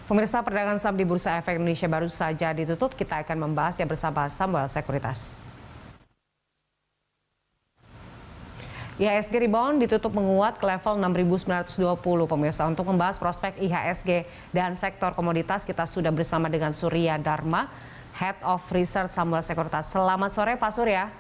Pemirsa, perdagangan saham di Bursa Efek Indonesia baru saja ditutup. Kita akan membahasnya bersama Samuel Sekuritas. IHSG rebound ditutup menguat ke level 6.920. Pemirsa, untuk membahas prospek IHSG dan sektor komoditas, kita sudah bersama dengan Surya Dharma, Head of Research Samuel Sekuritas. Selamat sore Pak Surya.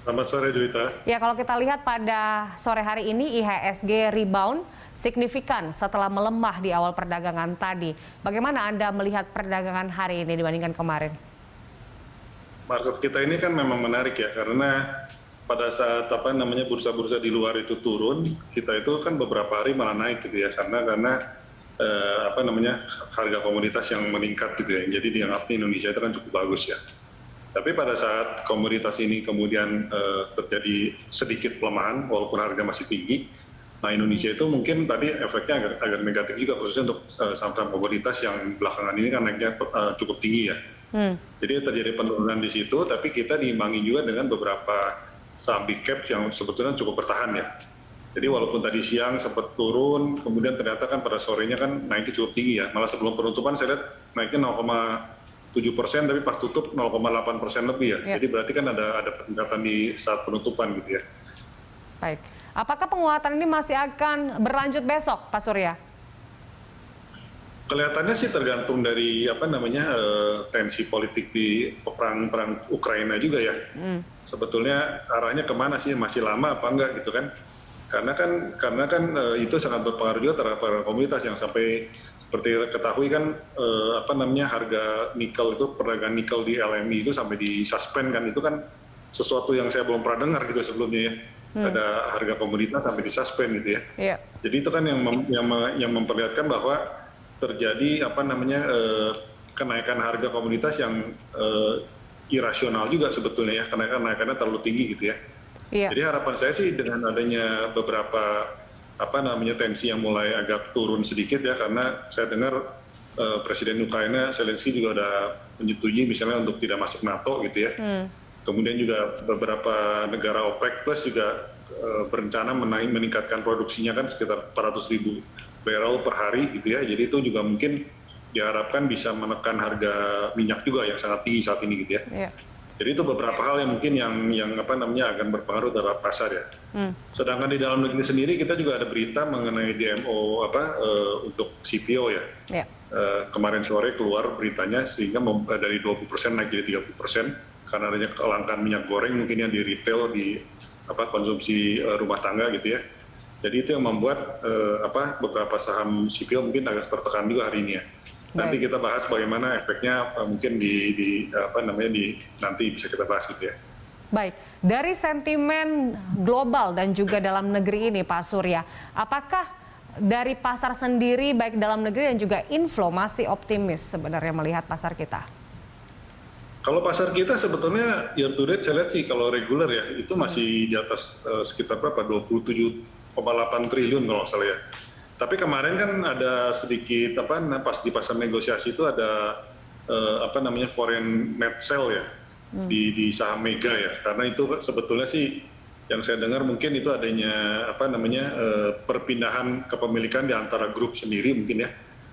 Selamat sore Juwita. Ya, kalau kita lihat pada sore hari ini IHSG rebound signifikan setelah melemah di awal perdagangan tadi. Bagaimana Anda melihat perdagangan hari ini dibandingkan kemarin? Market kita ini kan memang menarik ya, karena pada saat bursa-bursa di luar itu turun, kita itu kan beberapa hari malah naik gitu ya, karena harga komoditas yang meningkat gitu ya. Jadi dianggapnya Indonesia itu kan cukup bagus ya. Tapi pada saat komoditas ini kemudian terjadi sedikit pelemahan walaupun harga masih tinggi, nah Indonesia itu mungkin tadi efeknya agak negatif juga, khususnya untuk saham-saham komoditas yang belakangan ini kan naiknya cukup tinggi ya. Jadi terjadi penurunan di situ, tapi kita diimbangi juga dengan beberapa saham big caps yang sebetulnya cukup bertahan ya. Jadi walaupun tadi siang sempat turun, kemudian ternyata kan pada sorenya kan naiknya cukup tinggi ya. Malah sebelum penutupan saya lihat naiknya 0,7%, tapi pas tutup 0,8% lebih ya. Jadi berarti kan ada peningkatan di saat penutupan gitu ya. Baik. Apakah penguatan ini masih akan berlanjut besok, Pak Surya? Kelihatannya sih tergantung dari tensi politik di perang Ukraina juga ya. Sebetulnya arahnya kemana sih, masih lama apa enggak gitu kan? Karena kan itu sangat berpengaruh juga terhadap komunitas yang sampai seperti kita ketahui kan harga nikel itu, perdagangan nikel di LME itu sampai disuspend kan, itu kan sesuatu yang saya belum pernah dengar gitu sebelumnya ya. Ada harga komoditas sampai disuspend gitu ya. Jadi itu kan yang memperlihatkan bahwa terjadi kenaikan harga komoditas yang irasional juga sebetulnya ya, kenaikannya terlalu tinggi gitu ya. Jadi harapan saya sih dengan adanya beberapa tensi yang mulai agak turun sedikit ya, karena saya dengar Presiden Ukraina Zelensky juga ada menyetujui misalnya untuk tidak masuk NATO gitu ya. Kemudian juga beberapa negara OPEC Plus juga berencana meningkatkan produksinya kan sekitar 400.000 barrel per hari gitu ya. Jadi itu juga mungkin diharapkan bisa menekan harga minyak juga yang sangat tinggi saat ini gitu ya. Jadi itu beberapa hal yang mungkin yang akan berpengaruh terhadap pasar ya. Sedangkan di dalam negeri sendiri kita juga ada berita mengenai DMO untuk CPO ya. Kemarin sore keluar beritanya sehingga dari 20% naik jadi 30% karena adanya kelangkaan minyak goreng mungkin yang di retail, di konsumsi rumah tangga gitu ya. Jadi itu yang membuat beberapa saham CPO mungkin agak tertekan juga hari ini ya. Nanti kita bahas bagaimana efeknya mungkin nanti bisa kita bahas gitu ya. Baik, dari sentimen global dan juga dalam negeri ini Pak Surya, apakah dari pasar sendiri baik dalam negeri dan juga inflow masih optimis sebenarnya melihat pasar kita? Kalau pasar kita sebetulnya year to date saya lihat sih kalau reguler ya itu masih di atas sekitar berapa, 27,8 triliun kalau nggak salah ya. Tapi kemarin kan ada sedikit pas di pasar negosiasi itu ada foreign net sell ya di saham Mega ya. Karena itu sebetulnya sih yang saya dengar mungkin itu adanya perpindahan kepemilikan di antara grup sendiri mungkin ya.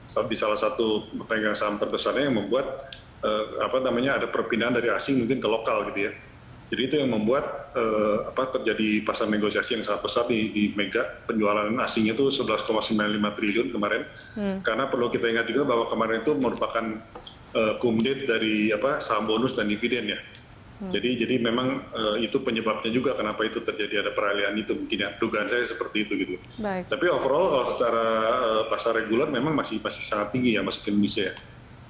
Di salah satu pemegang saham terbesarnya yang membuat ada perpindahan dari asing mungkin ke lokal gitu ya. Jadi itu yang membuat terjadi pasar negosiasi yang sangat besar di Mega. Penjualan asingnya itu 11,95 triliun kemarin. Karena perlu kita ingat juga bahwa kemarin itu merupakan cum date dari saham bonus dan dividen ya. Jadi memang itu penyebabnya juga kenapa itu terjadi, ada peralihan itu mungkin ya. Dugaan saya seperti itu gitu. Tapi overall kalau secara pasar reguler memang masih sangat tinggi ya masuk ke Indonesia ya.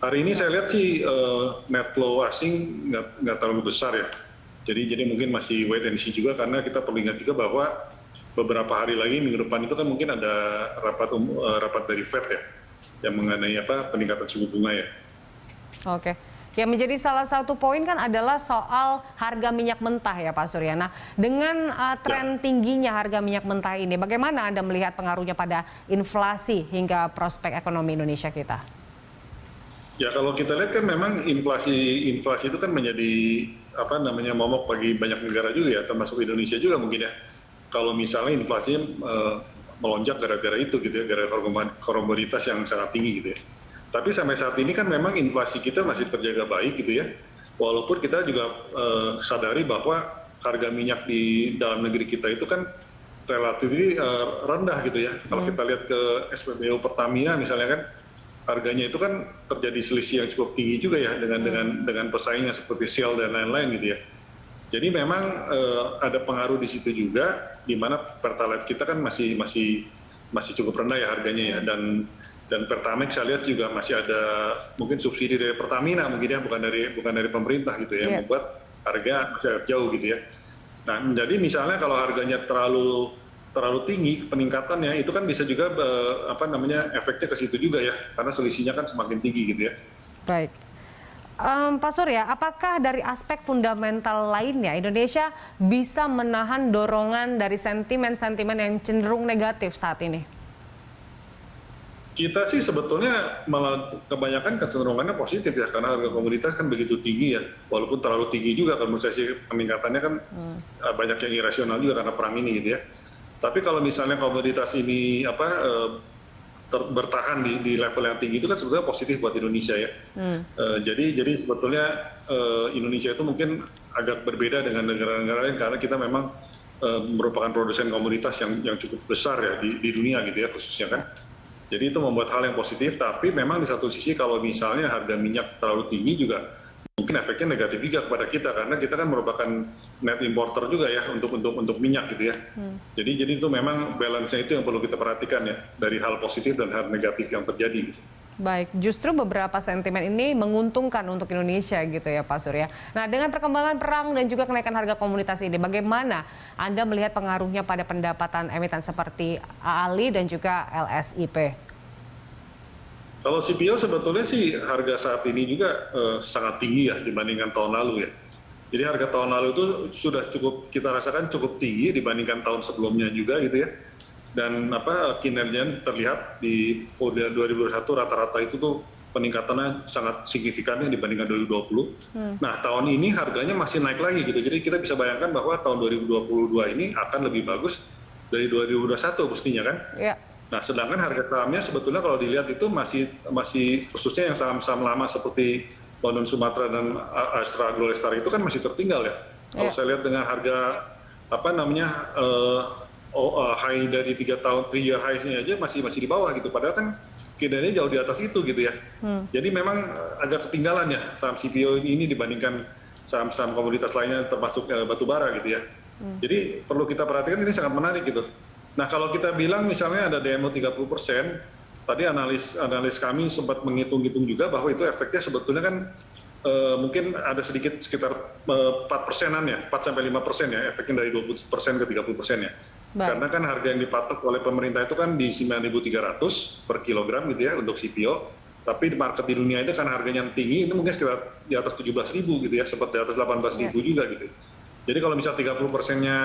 Hari ini saya lihat sih net flow asing nggak terlalu besar ya. Jadi mungkin masih wait and see juga karena kita perlu ingat juga bahwa beberapa hari lagi minggu depan itu kan mungkin ada rapat dari Fed ya yang mengenai peningkatan suku bunga ya. Oke. Yang menjadi salah satu poin kan adalah soal harga minyak mentah ya Pak Surya. Nah, dengan tren tingginya harga minyak mentah ini, bagaimana Anda melihat pengaruhnya pada inflasi hingga prospek ekonomi Indonesia kita? Ya kalau kita lihat kan memang inflasi itu kan menjadi momok bagi banyak negara juga ya, termasuk Indonesia juga mungkin ya. Kalau misalnya inflasi melonjak gara-gara itu gitu ya, gara-gara komoditas yang sangat tinggi gitu ya. Tapi sampai saat ini kan memang inflasi kita masih terjaga baik gitu ya. Walaupun kita juga sadari bahwa harga minyak di dalam negeri kita itu kan relatif rendah gitu ya. Kalau kita lihat ke SPBU Pertamina misalnya kan, harganya itu kan terjadi selisih yang cukup tinggi juga ya dengan pesaingnya seperti Shell dan lain-lain gitu ya. Jadi memang ada pengaruh di situ juga, di mana Pertalite kita kan masih cukup rendah ya harganya ya, dan Pertamax saya lihat juga masih ada mungkin subsidi dari Pertamina mungkin ya, bukan dari pemerintah gitu ya, membuat harga masih agak jauh gitu ya. Nah, jadi misalnya kalau harganya terlalu tinggi peningkatannya, itu kan bisa juga efeknya ke situ juga ya, karena selisihnya kan semakin tinggi gitu ya. Baik. Pak Surya, apakah dari aspek fundamental lainnya Indonesia bisa menahan dorongan dari sentimen-sentimen yang cenderung negatif saat ini? Kita sih sebetulnya malah kebanyakan kecenderungannya positif ya, karena harga komoditas kan begitu tinggi ya, walaupun terlalu tinggi juga kalau menurut saya sih peningkatannya kan banyak yang irasional juga karena perang ini gitu ya. Tapi kalau misalnya komoditas ini bertahan di level yang tinggi itu kan sebetulnya positif buat Indonesia ya. Jadi sebetulnya Indonesia itu mungkin agak berbeda dengan negara-negara lain karena kita memang merupakan produsen komoditas yang cukup besar ya di dunia gitu ya khususnya kan. Jadi itu membuat hal yang positif, tapi memang di satu sisi kalau misalnya harga minyak terlalu tinggi juga mungkin efeknya negatif juga kepada kita, karena kita kan merupakan net importer juga ya untuk minyak gitu ya. Jadi itu memang balance-nya itu yang perlu kita perhatikan ya, dari hal positif dan hal negatif yang terjadi. Baik, justru beberapa sentimen ini menguntungkan untuk Indonesia gitu ya Pak Surya. Nah, dengan perkembangan perang dan juga kenaikan harga komoditas ini, bagaimana Anda melihat pengaruhnya pada pendapatan emiten seperti AALI dan juga LSIP? Kalau CPO sebetulnya sih harga saat ini juga sangat tinggi ya dibandingkan tahun lalu ya. Jadi harga tahun lalu itu sudah kita rasakan cukup tinggi dibandingkan tahun sebelumnya juga gitu ya. Dan kinerjanya terlihat di 2021 rata-rata itu tuh peningkatannya sangat signifikan dibandingkan 2020. Nah, tahun ini harganya masih naik lagi gitu. Jadi kita bisa bayangkan bahwa tahun 2022 ini akan lebih bagus dari 2021 pastinya kan. Yeah. Nah, sedangkan harga sahamnya sebetulnya kalau dilihat itu masih khususnya yang saham-saham lama seperti Bandung Sumatera dan Astra Glorestar itu kan masih tertinggal ya. Kalau saya lihat dengan harga high dari 3 year high-nya aja masih di bawah gitu, padahal kan kinerjanya jauh di atas itu gitu ya. Jadi memang agak ketinggalan ya saham CPO ini dibandingkan saham-saham komoditas lainnya termasuk batu bara gitu ya. Jadi perlu kita perhatikan, ini sangat menarik gitu. Nah, kalau kita bilang misalnya ada DMO 30%, tadi analis kami sempat menghitung-hitung juga bahwa itu efeknya sebetulnya kan mungkin ada sekitar 4%-an ya, 4-5% ya, efeknya dari 20% ke 30% ya. Karena kan harga yang dipatok oleh pemerintah itu kan di 9.300 per kilogram gitu ya untuk CPO, tapi di market di dunia itu kan harganya yang tinggi, itu mungkin sekitar di atas 17.000 gitu ya, seperti di atas 18.000 juga gitu. Jadi kalau misal 30%-nya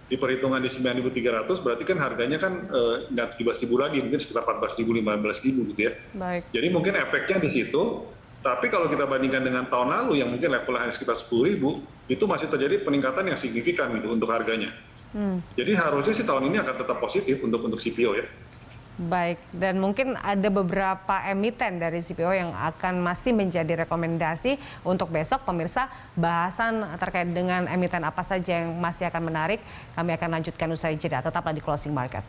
di perhitungan di 9.300, berarti kan harganya kan nggak 17.000 lagi, mungkin sekitar 14.000, 15.000 gitu ya. Baik. Jadi mungkin efeknya di situ, tapi kalau kita bandingkan dengan tahun lalu yang mungkin levelnya hanya sekitar 10.000, itu masih terjadi peningkatan yang signifikan gitu untuk harganya. Jadi harusnya sih tahun ini akan tetap positif untuk CPO ya. Baik, dan mungkin ada beberapa emiten dari CPO yang akan masih menjadi rekomendasi untuk besok. Pemirsa, bahasan terkait dengan emiten apa saja yang masih akan menarik, kami akan lanjutkan usai jeda. Tetaplah di Closing Market.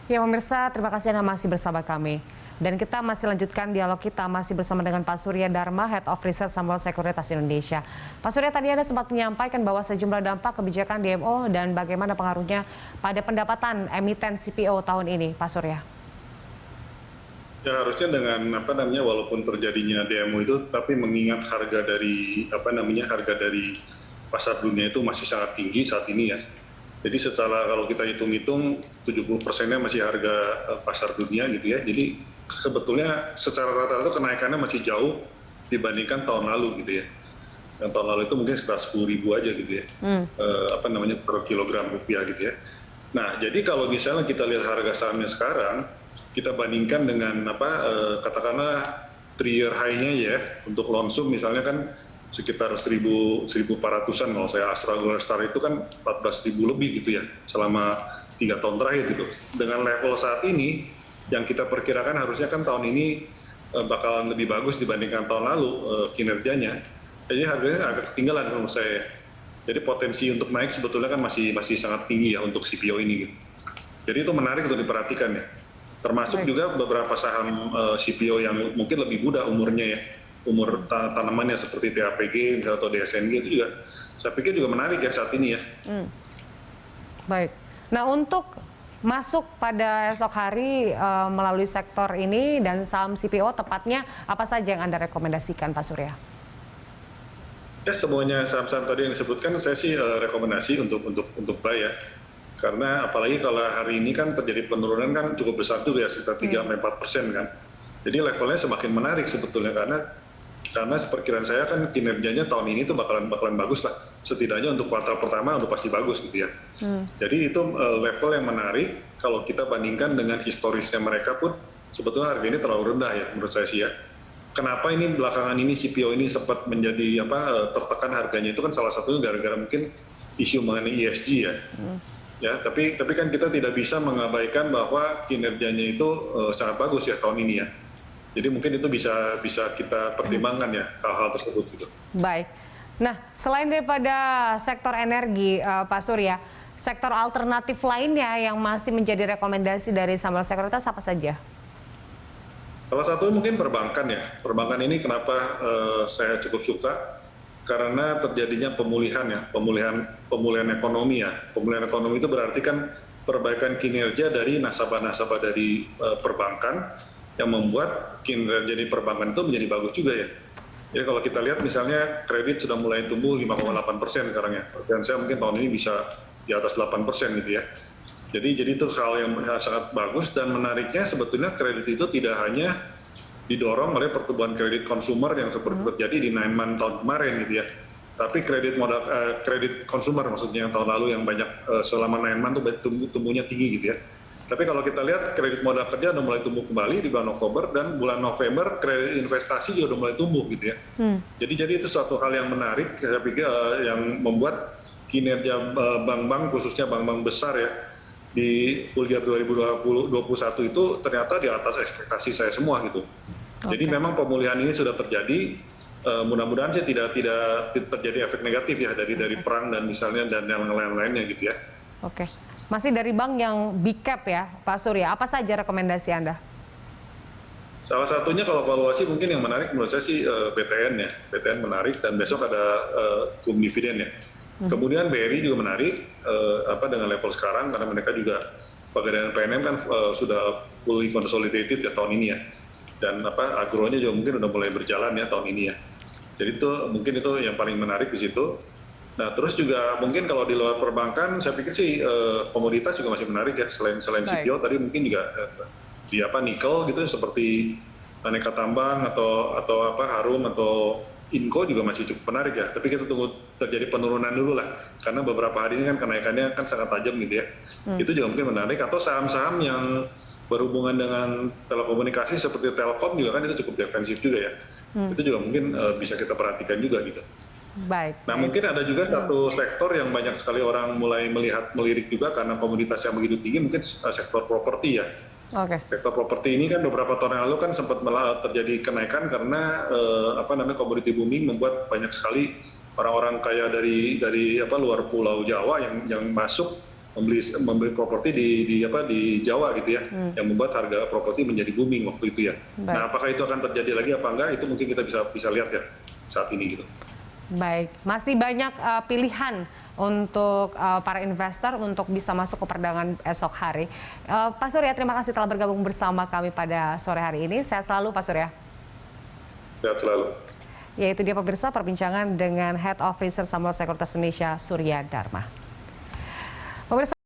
Ya pemirsa, terima kasih Anda masih bersama kami. Dan kita masih lanjutkan dialog kita masih bersama dengan Pak Surya Dharma, Head of Research Samuel Sekuritas Indonesia. Pak Surya, tadi Anda sempat menyampaikan bahwa sejumlah dampak kebijakan DMO dan bagaimana pengaruhnya pada pendapatan emiten CPO tahun ini, Pak Surya. Ya harusnya dengan walaupun terjadinya DMO itu, tapi mengingat harga dari harga dari pasar dunia itu masih sangat tinggi saat ini ya. Jadi secara kalau kita hitung-hitung 70%-nya masih harga pasar dunia gitu ya. Jadi sebetulnya secara rata-rata kenaikannya masih jauh dibandingkan tahun lalu gitu ya. Dan tahun lalu itu mungkin sekitar 10.000 aja gitu ya. Per kilogram rupiah gitu ya. Nah, jadi kalau misalnya kita lihat harga sahamnya sekarang, kita bandingkan dengan katakanlah 3 year high-nya ya, untuk Lonsum misalnya kan sekitar 1.400-an kalau saya, Astra Glorestar itu kan 14.000 lebih gitu ya selama tahun terakhir gitu. Dengan level saat ini yang kita perkirakan harusnya kan tahun ini bakalan lebih bagus dibandingkan tahun lalu kinerjanya. Jadi harganya agak ketinggalan menurut saya. Jadi potensi untuk naik sebetulnya kan masih sangat tinggi ya untuk CPO ini. Gitu. Jadi itu menarik untuk diperhatikan ya. Termasuk juga beberapa saham CPO yang mungkin lebih muda umurnya ya, umur tanamannya seperti TAPG atau DSNG itu juga saya pikir juga menarik ya saat ini ya. Baik. Nah, untuk masuk pada esok hari melalui sektor ini dan saham CPO tepatnya apa saja yang Anda rekomendasikan, Pak Surya? Ya, semuanya saham-saham tadi yang disebutkan saya sih rekomendasi untuk buy ya. Karena apalagi kalau hari ini kan terjadi penurunan kan cukup besar juga ya, sekitar 3-4% kan. Jadi levelnya semakin menarik sebetulnya karena perkiraan saya kan kinerjanya tahun ini tuh bakalan bagus lah. Setidaknya untuk kuartal pertama udah pasti bagus gitu ya. Jadi itu level yang menarik kalau kita bandingkan dengan historisnya mereka pun sebetulnya harga ini terlalu rendah ya menurut saya sih ya. Kenapa ini belakangan ini CPO ini sempat menjadi tertekan harganya itu kan salah satunya gara-gara mungkin isu mengenai ESG ya. Ya, tapi kan kita tidak bisa mengabaikan bahwa kinerjanya itu sangat bagus ya tahun ini ya. Jadi mungkin itu bisa kita pertimbangkan ya hal-hal tersebut gitu. Baik. Nah, selain daripada sektor energi, Pak Surya, sektor alternatif lainnya yang masih menjadi rekomendasi dari Samuel Sekuritas apa saja? Salah satu mungkin perbankan ya. Perbankan ini kenapa saya cukup suka? Karena terjadinya pemulihan ekonomi ya. Pemulihan ekonomi itu berarti kan perbaikan kinerja dari nasabah-nasabah dari perbankan yang membuat kinerja di perbankan itu menjadi bagus juga ya. Jadi kalau kita lihat misalnya kredit sudah mulai tumbuh 5,8% sekarang ya. Dan saya mungkin tahun ini bisa di atas 8% gitu ya. Jadi itu hal yang sangat bagus dan menariknya sebetulnya kredit itu tidak hanya didorong oleh pertumbuhan kredit konsumer yang seperti terjadi di 9 month tahun kemarin gitu ya. Tapi kredit konsumer maksudnya yang tahun lalu yang banyak selama 9 month itu tumbuhnya tinggi gitu ya. Tapi kalau kita lihat kredit modal kerja udah mulai tumbuh kembali di bulan Oktober dan bulan November kredit investasi juga udah mulai tumbuh gitu ya. Jadi itu suatu hal yang menarik saya pikir yang membuat kinerja bank-bank khususnya bank-bank besar ya di full year 2021 itu ternyata di atas ekspektasi saya semua gitu. Jadi memang pemulihan ini sudah terjadi. Mudah-mudahan sih tidak terjadi efek negatif ya dari perang dan misalnya dan yang lain-lainnya gitu ya. Oke. Masih dari bank yang big cap ya, Pak Surya. Apa saja rekomendasi Anda? Salah satunya kalau valuasi mungkin yang menarik menurut saya sih BTN ya. BTN menarik dan besok ada kum dividen ya. Kemudian BRI juga menarik dengan level sekarang karena mereka juga Pegadaian PNM kan sudah fully consolidated ya tahun ini ya. Dan agronya juga mungkin udah mulai berjalan ya tahun ini ya. Jadi mungkin itu yang paling menarik di situ. Nah, terus juga mungkin kalau di luar perbankan saya pikir sih komoditas juga masih menarik ya selain CPO tadi mungkin juga di nikel gitu seperti aneka tambang atau Harum atau Inco juga masih cukup menarik ya. Tapi kita tunggu terjadi penurunan dulu lah karena beberapa hari ini kan kenaikannya kan sangat tajam gitu ya. Itu juga mungkin menarik atau saham-saham yang berhubungan dengan telekomunikasi seperti Telkom juga kan itu cukup defensif juga ya. Itu juga mungkin bisa kita perhatikan juga gitu. Baik. Nah mungkin ada juga satu sektor yang banyak sekali orang mulai melirik juga karena komoditas yang begitu tinggi mungkin sektor properti ya. Sektor properti ini kan beberapa tahun yang lalu kan sempat terjadi kenaikan karena komoditi booming membuat banyak sekali orang-orang kaya dari luar Pulau Jawa yang masuk membeli properti di Jawa gitu ya, yang membuat harga properti menjadi booming waktu itu ya. Baik. Nah, apakah itu akan terjadi lagi apa enggak? Itu mungkin kita bisa lihat ya saat ini gitu. Baik, masih banyak pilihan untuk para investor untuk bisa masuk ke perdagangan esok hari. Pak Surya, terima kasih telah bergabung bersama kami pada sore hari ini. Sehat selalu, Pak Surya. Sehat selalu. Ya, itu dia pemirsa perbincangan dengan Head of Research Samuel Sekuritas Indonesia, Surya Dharma. Pemirsa